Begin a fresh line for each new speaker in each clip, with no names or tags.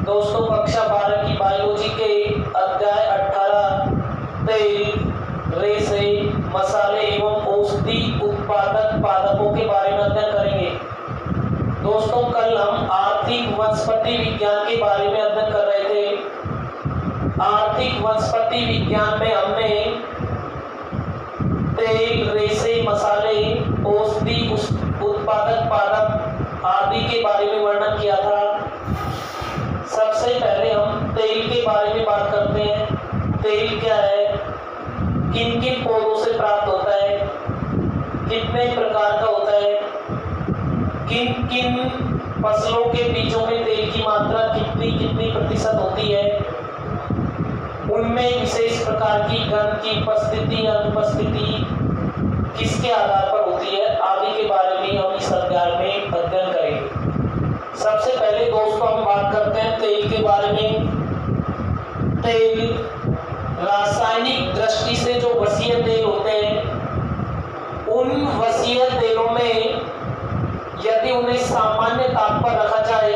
दोस्तों कक्षा 12 की बायोलॉजी के अध्याय 18 तेल, रेशे, मसाले एवं औषधि उत्पादक पादपों के बारे में अध्ययन करेंगे। दोस्तों कल हम आर्थिक वनस्पति विज्ञान के बारे में अध्ययन कर रहे थे। आर्थिक वनस्पति विज्ञान में हमने तेल, रेशे, मसाले, औषधि उत्पादक पादप आदि के बारे में वर्णन किया था। सबसे पहले हम तेल के बारे में बात करते हैं। तेल क्या है, किन किन पौधों से प्राप्त होता है, कितने प्रकार का होता है, किन किन फसलों के बीजों में तेल की मात्रा कितनी कितनी प्रतिशत होती है, उनमें विशेष प्रकार की गंध की उपस्थिति या अनुपस्थिति किसके आधार पर होती है आदि के बारे में हम इस अध्याय में अध्ययन करेंगे। सबसे पहले दोस्तों हम बात करते हैं तेल के बारे में। तेल रासायनिक दृष्टि से जो वसीय तेल होते हैं, उन वसीय तेलों में यदि उन्हें सामान्य ताप पर रखा जाए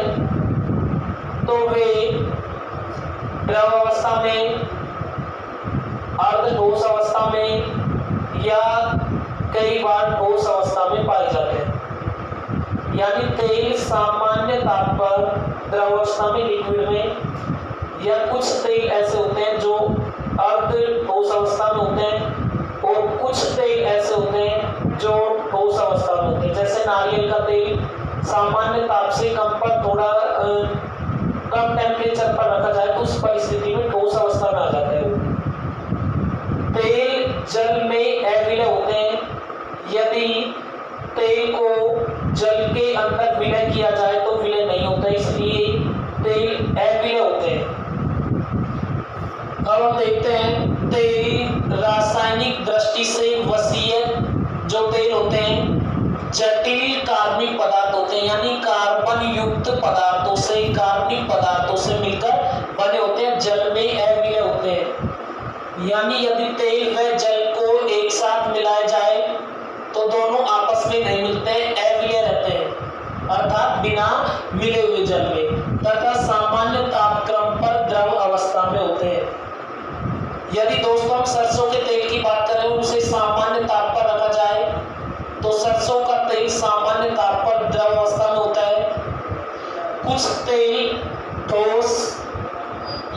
तो वे द्रव अवस्था में, अर्धठोस अवस्था में या कई बार ठोस अवस्था में पाए जाते हैं। यानी तेल सामान्य ताप पर, द्रव अवस्था में, लिक्विड में, या कुछ तेल ऐसे होते हैं जो अर्ध ठोस अवस्था में होते हैं और कुछ तेल ऐसे होते हैं जो ठोस अवस्था में होते हैं। जैसे नारियल का तेल सामान्य ताप से कम पर, थोड़ा कम टेम्परेचर पर रखा जाए तो उस परिस्थिति में ठोस अवस्था में आ जाता है। तेल जल में अविलय होते हैं। यदि तेल को जल के अंदर विलय किया जाए तो विलय नहीं होता, इसलिए तेल अविलय होते हैं। अब हम देखते हैं तेल रासायनिक दृष्टि से वसीय जो तेल होते हैं, जटिल कार्बनिक पदार्थ होते हैं, यानी कार्बन युक्त पदार्थों से, कार्बनिक पदार्थों से मिलकर बने होते हैं, जल में अविलय होते हैं। यानी यदि तेल व जल को एक साथ मिलाया जाए तो दोनों आपस में नहीं मिलते, अविलय रहते हैं, अर्थात बिना मिले हुए जल में, तथा सामान्य तापक्रम पर द्रव अवस्था में होते हैं। यदि दोस्तों हम सरसों के तेल की बात करें, उसे सामान्य ताप पर रखा जाए तो सरसों का तेल सामान्य ताप पर द्रव अवस्था में होता है। कुछ तेल ठोस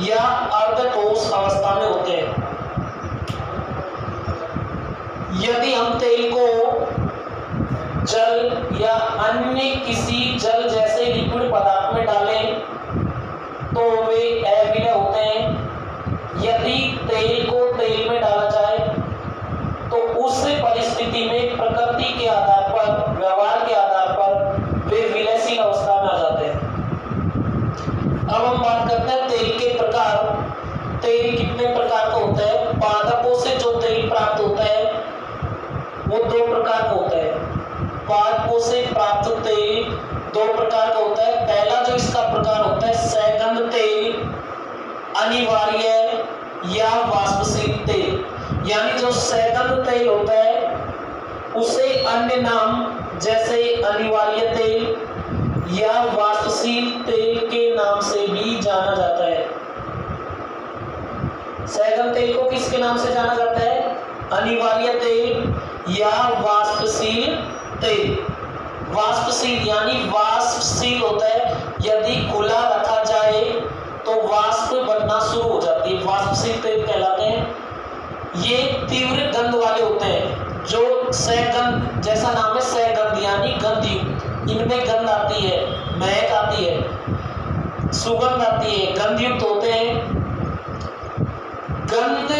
या अर्धठोस अवस्था में होते हैं। यदि हम तेल को जल या अन्य किसी जल जैसे लिक्विड पदार्थ में डालें तो वे अविलय होते हैं। यदि तेल को तेल में डाला जाए तो उस परिस्थिति में प्रकृति के आधार पर, व्यवहार के आधार पर वे विलयशील अवस्था में आ जाते हैं। अब हम बात करते हैं तेल के प्रकार। तेल कितने प्रकार का होता है? पादपों से जो तेल प्राप्त होता है वो दो प्रकार का होता है। पादपों से प्राप्त तेल दो प्रकार का होता है। पहला जो इसका प्रकार होता है सैगंध तेल, अनिवार्य या वाष्पशील तेल। यानी जो सैगंध तेल होता है उसे अन्य नाम जैसे अनिवार्य तेल या वाष्पशील तेल के नाम से भी जाना जाता है। सैगंध तेल को किसके नाम से जाना जाता है? अनिवार्य तेल या वाष्पशील तेल। वाष्पशील यानी वाष्पशील होता है, यदि खुला रखा जाए तो वाष्प बनना शुरू हो जाती है, वाष्पशील तेल कहलाते हैं। ये तीव्र गंध वाले होते हैं, जो सैगंध, जैसा नाम है सैगंध यानी गंधयुक्त, इनमें गंध आती है, महक आती है, सुगंध आती है, गंधयुक्त होते हैं। गंध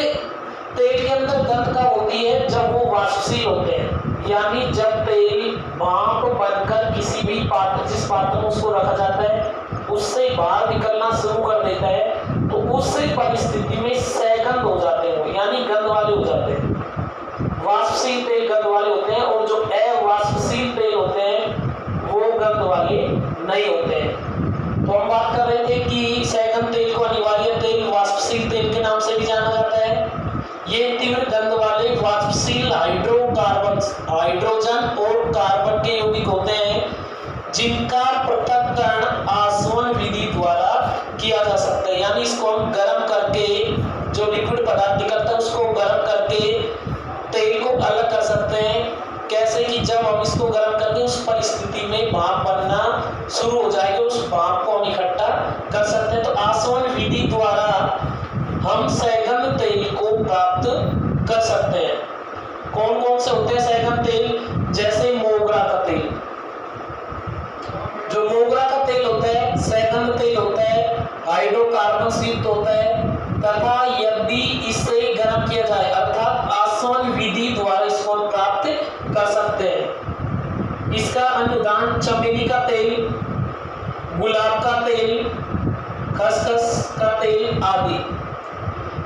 तेल के अंदर गंध कब होती है? जब वो वाष्पशील होते हैं, यानी जब तेल भाप बनकर किसी भी पात्र, जिस पात्र में उसको रखा जाता है, उससे बाहर निकलना शुरू कर देता है तो उस परिस्थिति में सैगंध हो जाते हैं, यानी गंध वाले हो जाते हैं। वाष्पशील तेल गंध वाले होते हैं और जो अवाष्पशील तेल होते हैं वो गंध वाले नहीं होते हैं। तो हम बात कर रहे थे कि सैगंध तेल को अनिवार्य तेल, वाष्पशील तेल के नाम से भी जाना जाता है। ये तीव्र गंध वाले वाष्पशील हाइड्रोकार्बन, हाइड्रोजन और कार्बन के यौगिक होते हैं, जिनका पृथक्करण आसवन विधि द्वारा किया जब हम इसको गर्म करके उस परिस्थिति में भाप बनना शुरू हो जाएगा, उस भाप को हम इकट्ठा कर सकते हैं। तो आसवन विधि द्वारा हम सैगन तेल को प्राप्त कर सकते हैं। कौन कौन से होते हैं सैगन तेल? जैसे मोगरा का तेल, जो मोगरा का तेल होता है, सैगन तेल होता है, हाइड्रोकार्बन से युक्त होता है, तथा यदि इसे गर्म किया जाए अर्थात आसवन विधि द्वारा इसको हम प्राप्त कर सकते हैं। इसका अन्य उदाहरण चमेली का तेल, गुलाब का तेल, खसखस का तेल आदि।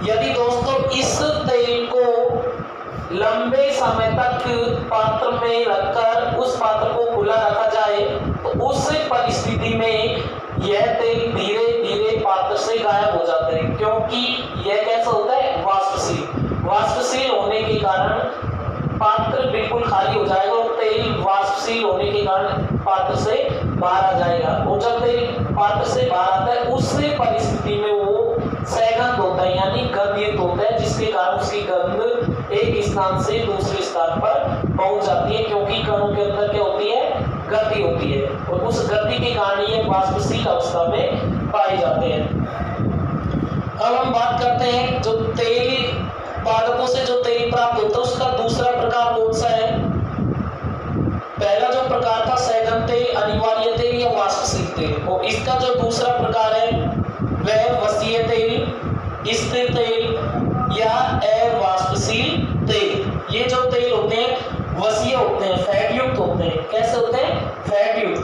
यदि दोस्तों इस तेल को लंबे समय तक पात्र में रखकर उस पात्र को खुला रखा जाए तो उस परिस्थिति में यह तेल धीरे धीरे पात्र से गायब हो जाता है, क्योंकि यह कैसा होता है? वाष्पशील। वाष्पशील होने के कारण पात्र बिल्कुल खाली हो जाएगा और तेल वाष्पशील होने के कारण पात्र से बाहर आ जाएगा। और जब तेल पात्र से बाहर आता है उस परिस्थिति में वो सैगंध होता है, यानी गंधयुक्त होता है, जिसके कारण उसकी गंध एक स्थान से दूसरे स्थान पर पहुंच जाती है, क्योंकि कणों के अंदर क्या होती है? गति होती है, और उस गति के कारण ये वाष्पशील अवस्था में पाए जाते हैं। अब हम बात करते हैं जो तेल पादपों से जो तेल प्राप्त होता है उसका दूसरा प्रकार कौन सा है? पहला जो प्रकार था सैगन तेल, अनिवार्य तेल या वाष्पशील तेल, और इसका जो दूसरा प्रकार है वह वसीय तेल, स्थिर तेल या अवाष्पशील तेल। ये जो तेल होते हैं वसीय होते हैं, फैट युक्त होते हैं। कैसे होते हैं? फैट युक्त।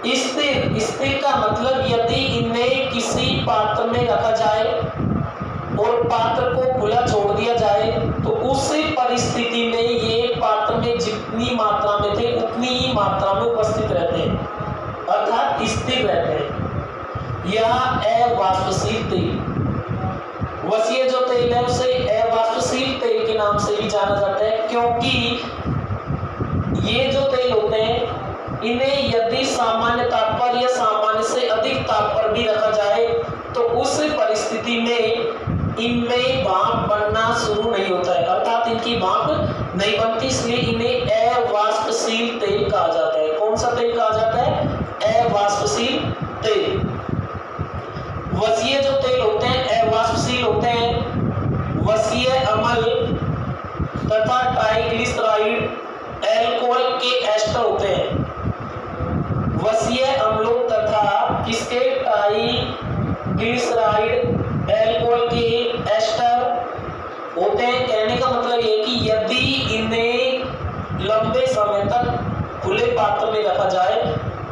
स्थिर, स्थिर का मतलब यदि इन्हें किसी पात्र में रखा जाए और पात्र को खुला छोड़ दिया जाए तो उस परिस्थिति में ये पात्र में जितनी मात्रा में थे उतनी ही मात्रा में उपस्थित रहते हैं, अर्थात स्थिर रहते हैं। यह अवाष्पशील तेल, वसीय जो तेल है उसे अवाष्पशील तेल के नाम से भी जाना जाता है, क्योंकि ये जो तेल होते हैं इन्हें यदि सामान्य ताप पर या सामान्य से अधिक ताप पर भी रखा जाए तो उस परिस्थिति में इनमें भाप बनना शुरू नहीं होता है, अर्थात इनकी भाप नहीं बनती, इसलिए इन्हें अवाष्पशील तेल कहा जाता है। कौन सा तेल कहा जाता है? अवाष्पशील तेल। वसीय जो तेल होते हैं अवाष्पशील होते हैं। वसीय अम्ल तथा ट्राइग्लिसराइड अल्कोहल के एस्टर होते हैं। वसीय अम्लों तथा किसके? ट्राइग्लिसराइड अल्कोहल के एस्टर होते हैं। कहने का मतलब ये कि यदि इन्हें लंबे समय तक खुले पात्र में रखा जाए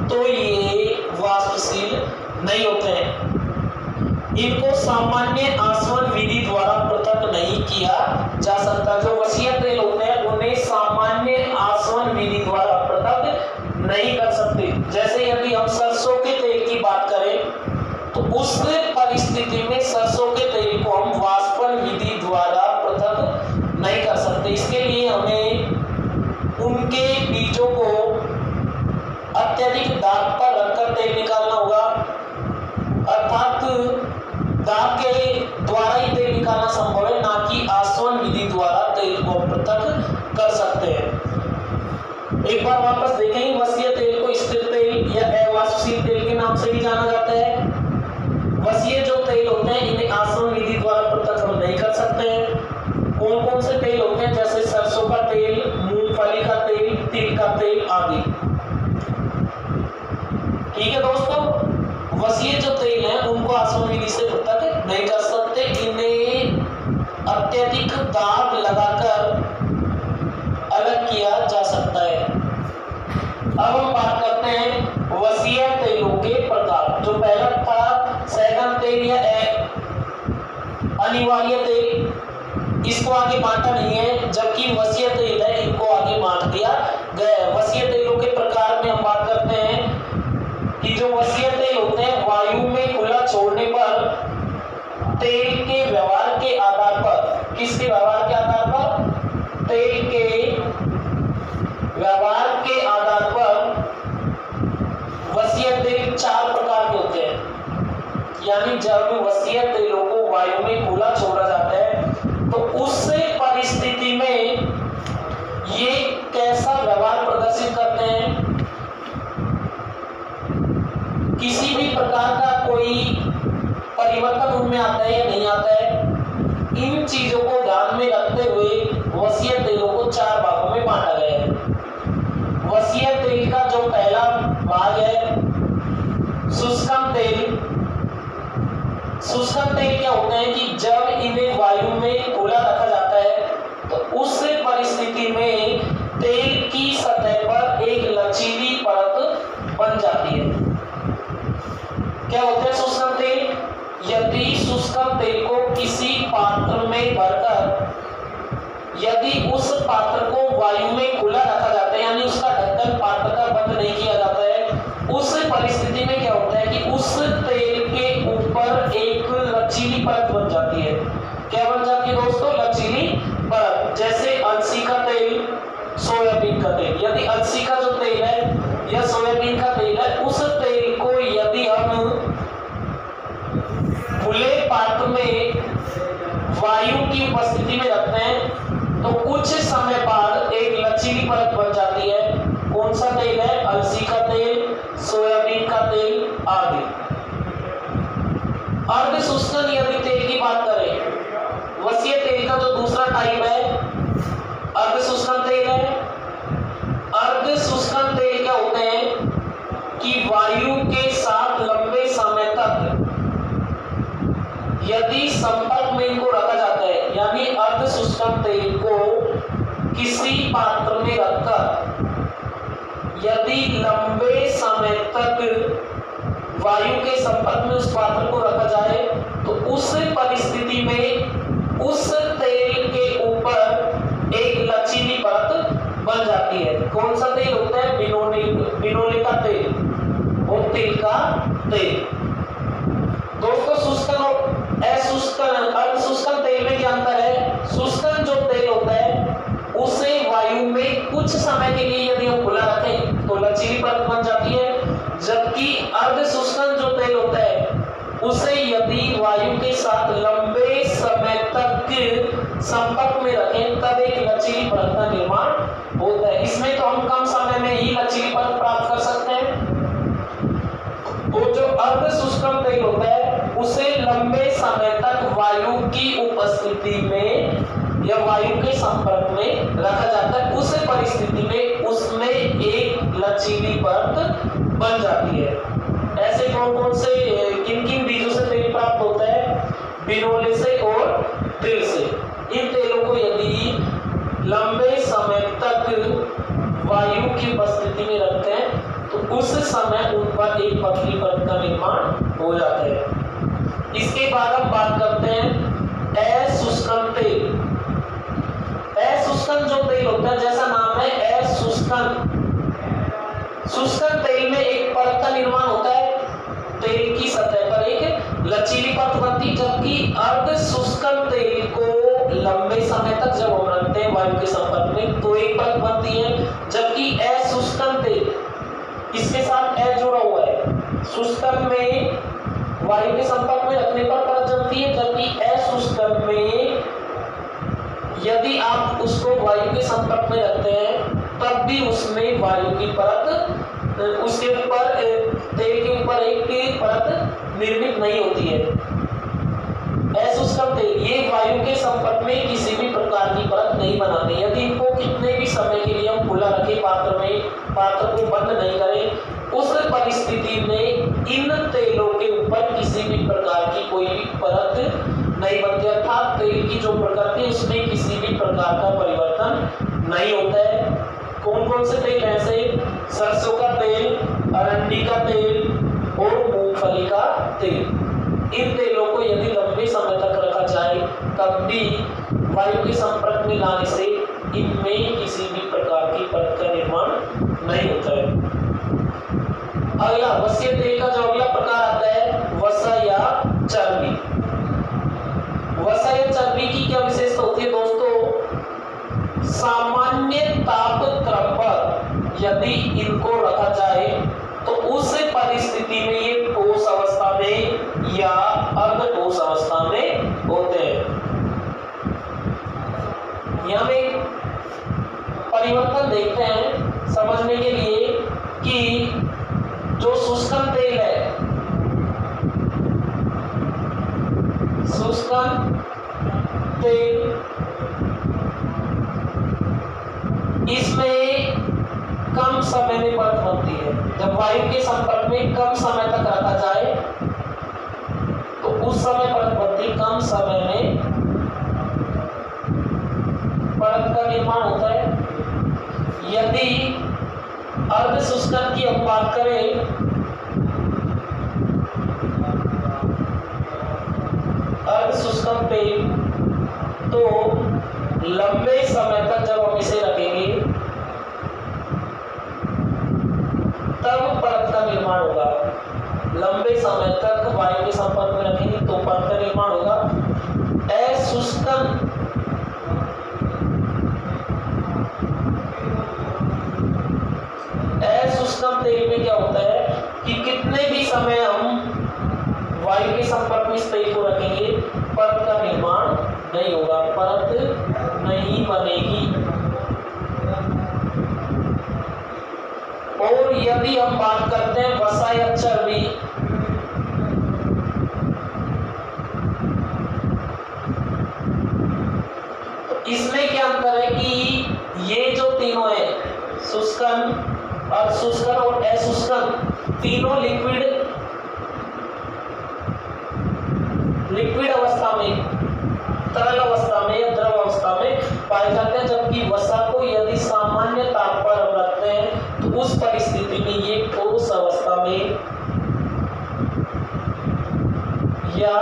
तो ये वाष्पशील नहीं होते हैं। इनको सामान्य आसवन विधि द्वारा पृथक नहीं किया जा सकता। जो वसीय तेल होते हैं उन्हें सामान्य आसवन विधि द्वारा पृथक नहीं कर सकते। जैसे यदि हम सरसों के तेल की बात करें तो उस परिस्थिति में सरसों के तेल को हम वाष्पन विधि द्वारा पृथक नहीं कर सकते। इसके लिए हमें उनके बीजों को अत्यधिक दाब पर रखकर तेल निकालना होगा, अर्थात दाब के द्वारा ही तेल निकालना संभव है, ना कि आसवन विधि द्वारा तेल को पृथक कर सकते हैं। एक बार वापस देखेंगे, वसीय तेल को स्थिर तेल या अवाष्पशील तेल के नाम से भी जाना जाता है। वसीय जो तेल होते हैं इन्हें आसवन विधि द्वारा पृथक हम नहीं कर सकते हैं। कौन कौन से तेल होते हैं? जैसे सरसों का तेल, मूंगफली का तेल, तिल का तेल आदि। ठीक है दोस्तों, वसीय जो तेल है उनको आसवन विधि से पृथक नहीं कर सकते, इन्हें अत्यधिक दाब लगाकर अलग किया जा सकता है। अब हम बात करते हैं वसीय तेलों के प्रकार। जो पहला था सैगन तेल या अनिवार्य तेल, इसको आगे बांटा नहीं है, जबकि वसीय तेल है इनको आगे बांट दिया गया है। वसीय तेलों के प्रकार में हम बात करते हैं कि जो वसीय तेल होते हैं वायु में खुला छोड़ने पर तेल के व्यवहार के आधार पर, किसके व्यवहार के आधार पर? तेल के व्यवहार के आधार पर वसीय तेल 4 प्रकार के होते हैं। यानी जब वसीय तेलों को वायु में खुला छोड़ा जाता है तो उस परिस्थिति में ये कैसा व्यवहार प्रदर्शित करते हैं? किसी भी प्रकार का कोई परिवर्तन उनमें आता है या नहीं आता है? इन चीजों को ध्यान में रखते हुए वसीयत तेलों को 4 भागों में बांटा गया है। वसीयत तेल का जो पहला भाग है शुष्कम तेल। शुष्कम तेल क्या होते हैं कि जब इन्हें वायु में खुला रखा जाता है तो उस परिस्थिति में तेल की सतह पर एक लचीली परत बन जाती है। क्या होते हैं शुष्कम तेल? यदि शुष्कम तेल को किसी पात्र में भरकर यदि उस पात्र को वायु में खुला रखा जाता है, यानी उसका ढक्कन पात्र का बंद नहीं किया जाता है, उस परिस्थिति में क्या होता है कि उस तेल के ऊपर एक लचीली परत बन जाती है। क्या बन जाती है दोस्तों? लचीली परत। जैसे अलसी का तेल, सोयाबीन का तेल। यदि अलसी का जो तेल है या सोयाबीन का तेल है, उस तेल को यदि हम खुले पात्र में वायु की उपस्थिति में रखते हैं तो कुछ समय बाद एक लचीली परत बन जाती है। कौन सा तेल है? अलसी का तेल, सोयाबीन का तेल आदि। अर्ध शुष्कन यदि तेल की बात करें, वसीय तेल का जो दूसरा टाइप है अर्ध शुष्कन तेल है। अर्ध शुष्कन तेल क्या होते हैं कि वायु के साथ लंबे समय तक यदि संपर्क में इनको रखा जाता है, यानी अर्ध शुष्कन तेल को किसी पात्र में रखकर यदि लंबे समय तक वायु के संपर्क में उस पात्र को रखा जाए तो उस परिस्थिति में उस तेल के ऊपर एक लचीली परत बन जाती है। कौन सा तेल होता है? बिनोले का तेल और तिल का तेल। दोस्तों शुष्कन और अशुष्कन, अर्ध शुष्कन तेल में क्या अंतर है? शुष्कन जो तेल होता है उसे वायु में कुछ समय के लिए यदि हम खुला रखें तो लचीली परत बन जाती है, जबकि अर्ध शुष्कन जो तेल होता है उसे यदि वायु के साथ लंबे समय तक संपर्क में रखें तब एक लचीली परत का निर्माण होता है। इसमें तो हम कम समय में ही लचीली परत प्राप्त कर सकते हैं। और जो अर्ध शुष्कन तेल होता है उसे लंबे समय तक वायु की उपस्थिति में या वायु के संपर्क में रखा जाता है। उस परिस्थिति में उसमें एक लचीली परत बन जाती है। ऐसे कौन कौन से किन किन बीजों से तेल प्राप्त होता है? बिनोले से और तिल से। इन तेलों को यदि लंबे समय तक वायु की उपस्थिति में रखते हैं तो उस समय उन पर एक पतली परत का निर्माण हो जाता है। इसके बाद हम बात करते हैं अशुष्कन तेल। अशुष्कन जो तेल होता है, जैसा नाम है अशुष्कन, शुष्कन तेल में एक परत का निर्माण होता है, तेल की सतह पर एक लचीली परत बनती है, जबकि अर्ध शुष्कन तेल को लंबे समय तक जब हम रखते हैं वायु के संपर्क में तो एक परत बनती है, जबकि अशुष्कन तेल इसके साथ अ जुड़ा हुआ है। शुष्कन में वायु के संपर्क में रखने पर परत जमती है, जबकि अशुष्कन में यदि आप उसको वायु के संपर्क में रखते हैं तब भी उसमें वायु की परत उसके ऊपर तेल के ऊपर एक परत निर्मित नहीं होती है। अशुष्कन तेल ये वायु के संपर्क में किसी भी प्रकार की परत नहीं बनाते। यदि इनको कितने भी समय के लिए हम खुला रखें पात्र में, पात्र को बंद नहीं करें, उस परिस्थिति में इन तेलों के ऊपर किसी भी प्रकार की कोई भी परत नहीं बनती, अर्थात तेल की जो प्रकृति है उसमें किसी भी प्रकार का परिवर्तन नहीं होता है। कौन कौन से तेल ऐसे? सरसों का तेल, अरंडी का तेल और मूंगफली का तेल। इन तेलों को यदि लंबे समय तक रखा जाए तब भी वायु के संपर्क में लाने से इनमें किसी भी प्रकार की परत का निर्माण नहीं होता है। अगला वसीय तेल का जो अगला प्रकार आता है वसा या चर्बी। वसा या चर्बी की क्या विशेषता होती है दोस्तों? सामान्य ताप क्रम पर यदि इनको रखा जाए तो उस परिस्थिति में ये ठोस अवस्था में या अर्ध ठोस अवस्था में होते हैं। यहाँ में परिवर्तन देखते हैं समझने के लिए कि जो शुष्कन तेल है, शुष्कन तेल, इसमें कम समय में परत बनती है। जब वायु के संपर्क में कम समय तक रखा जाए तो उस समय परत बनती, कम समय में परत का निर्माण होता है। यदि अर्ध शुष्कन की हम बात करें, अर्ध शुष्कन तेल, तो लंबे समय तक जब हम इसे रखेंगे तब परत का निर्माण होगा। लंबे समय तक वायु के संपर्क में रखेंगे तो परत का निर्माण होगा। अशुष्कन तेल में क्या होता है कि कितने भी समय हम वायु के संपर्क में इस तेल को रखेंगे परत का निर्माण नहीं होगा, परत नहीं बनेगी। और यदि हम बात करते हैं वसा या चर्बी, तो इसमें क्या अंतर है कि ये जो तीनों है, शुष्कन, अर्धशुष्कन और अशुष्कन, तीनों लिक्विड अवस्था में, तरल अवस्था में या द्रव अवस्था में पाए जाते हैं। जबकि वसा को यदि सामान्य ताप पर हम रखते हैं तो उस परिस्थिति में ये ठोस अवस्था में या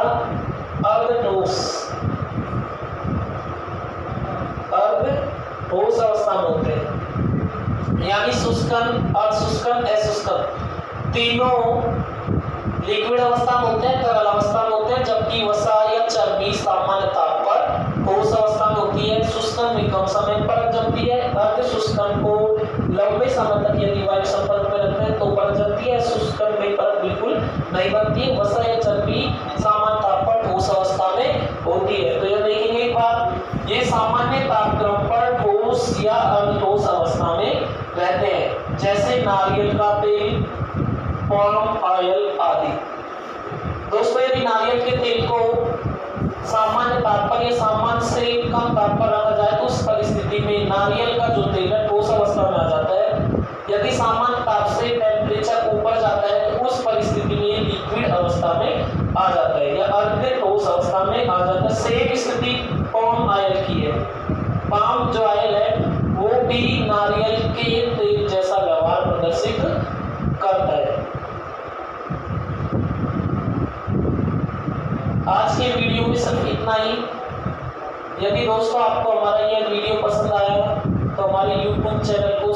अर्धठोस अवस्था में होते हैं। यानी शुष्कन, अर्धशुष्कन, अशुष्कन तीनों लिक्विड अवस्था में होते हैं, तरल अवस्था में होते हैं। जबकि वसा या चर्बी सामान्य ताप पर ठोस अवस्था में होती है। शुष्कन में कम समय पर जमती है, अर्धशुष्कन को लंबे समय तक यदि वायु संपर्क में रखते हैं तो परत जमती है, शुष्कन में परत बिल्कुल नहीं बनती है। वसा या चर्बी सामान्य ताप पर ठोस अवस्था में होती है। तो यह देखेंगे एक बात, ये सामान्य तापक्रम पर ठोस या अर्धठोस अवस्था में रहते हैं, जैसे नारियल का तेल, पाम ऑयल आदि। दोस्तों, यदि नारियल के तेल को सामान्य ताप पर या सामान्य से कम ताप पर रखा जाए तो उस परिस्थिति में नारियल का जो तेल है ठोस अवस्था में आ जाता है। यदि सामान्य ताप से टेम्परेचर ऊपर जाता है तो उस परिस्थिति में लिक्विड अवस्था में आ जाता है या अर्धठोस अवस्था में आ जाता है। सेम स्थिति पाम ऑयल की है। पाम जो ऑयल है वो भी नारियल के तेल जैसा व्यवहार प्रदर्शित करता है। आज के वीडियो में सिर्फ इतना ही। यदि दोस्तों आपको हमारा यह वीडियो पसंद आया तो हमारे YouTube चैनल को